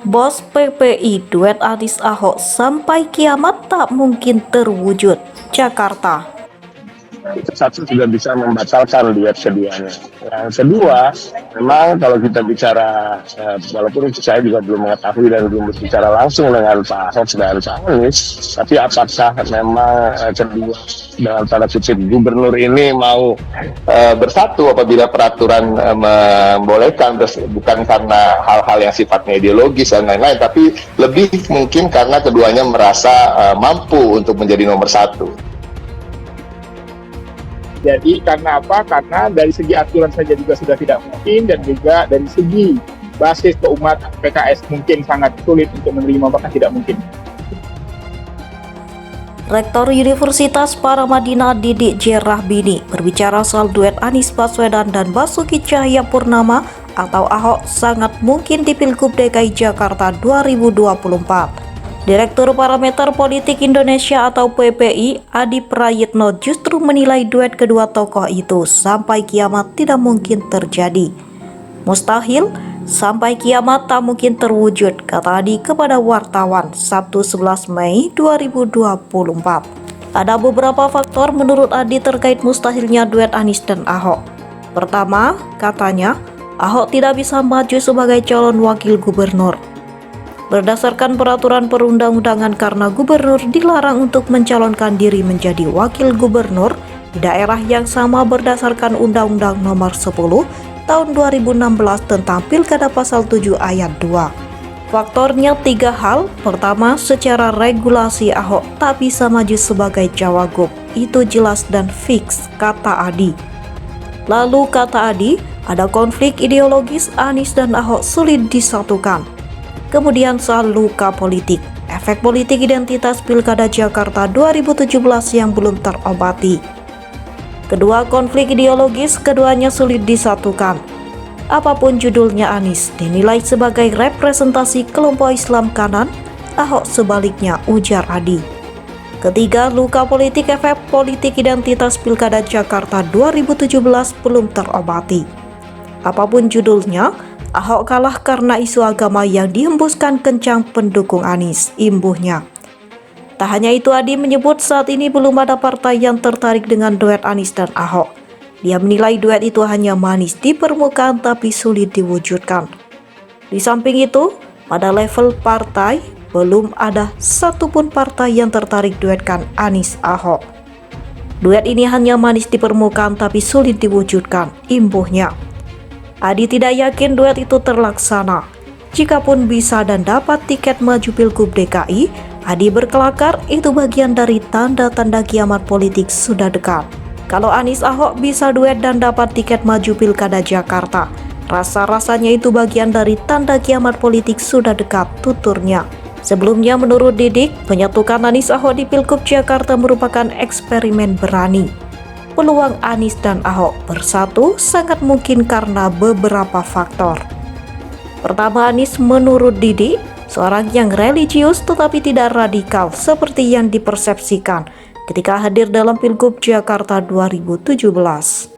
Bos PPI duet Anies Ahok sampai kiamat tak mungkin terwujud. Jakarta. Satu sudah bisa membatalkan duet keduanya. Yang kedua, memang kalau kita bicara, walaupun saya juga belum mengetahui dan belum berbicara langsung dengan Pak Ahok dan Pak Anies, tapi apakah memang kedua dalam tanda kutip gubernur ini mau bersatu apabila peraturan membolehkan, bukan karena hal-hal yang sifatnya ideologis dan lain-lain, tapi lebih mungkin karena keduanya merasa mampu untuk menjadi nomor satu. Jadi karena apa? Karena dari segi aturan saja juga sudah tidak mungkin, dan juga dari segi basis keumat PKS mungkin sangat sulit untuk menerima, bahkan tidak mungkin. Rektor Universitas Paramadina Didik J. Rahbini berbicara soal duet Anies Baswedan dan Basuki Cahayapurnama atau Ahok sangat mungkin di Pilgub DKI Jakarta 2024. Direktur Parameter Politik Indonesia atau PPI, Adi Prayitno justru menilai duet kedua tokoh itu sampai kiamat tidak mungkin terjadi. Mustahil, sampai kiamat tak mungkin terwujud, kata Adi kepada wartawan Sabtu 11 Mei 2024. Ada beberapa faktor menurut Adi terkait mustahilnya duet Anies dan Ahok. Pertama, katanya, Ahok tidak bisa maju sebagai calon wakil gubernur. Berdasarkan peraturan perundang-undangan, karena gubernur dilarang untuk mencalonkan diri menjadi wakil gubernur di daerah yang sama berdasarkan Undang-Undang Nomor 10 Tahun 2016 tentang Pilkada Pasal 7 Ayat 2. Faktornya 3 hal. Pertama, secara regulasi Ahok tak bisa maju sebagai cawagup. Itu jelas dan fix, kata Adi. Lalu kata Adi, ada konflik ideologis, Anies dan Ahok sulit disatukan. Kemudian soal luka politik, efek politik identitas Pilkada Jakarta 2017 yang belum terobati. Kedua konflik ideologis, keduanya sulit disatukan. Apapun judulnya, Anies dinilai sebagai representasi kelompok Islam kanan, Ahok sebaliknya, ujar Adi. Ketiga, luka politik, efek politik identitas Pilkada Jakarta 2017 belum terobati. Apapun judulnya, Ahok kalah karena isu agama yang dihembuskan kencang pendukung Anies, imbuhnya. Tak hanya itu, Adi menyebut saat ini belum ada partai yang tertarik dengan duet Anies dan Ahok. Dia menilai duet itu hanya manis di permukaan tapi sulit diwujudkan. Di samping itu, pada level partai, belum ada satupun partai yang tertarik duetkan Anies Ahok. Duet ini hanya manis di permukaan tapi sulit diwujudkan, imbuhnya. Adi tidak yakin duet itu terlaksana. Jikapun bisa dan dapat tiket maju Pilgub DKI, Adi berkelakar itu bagian dari tanda-tanda kiamat politik sudah dekat. Kalau Anies Ahok bisa duet dan dapat tiket maju Pilkada Jakarta, rasa-rasanya itu bagian dari tanda kiamat politik sudah dekat, tuturnya. Sebelumnya menurut Didik, menyatukan Anies Ahok di Pilgub Jakarta merupakan eksperimen berani. Peluang Anies dan Ahok bersatu sangat mungkin karena beberapa faktor. Pertama, Anies menurut Didi seorang yang religius tetapi tidak radikal seperti yang dipersepsikan ketika hadir dalam Pilgub Jakarta 2017.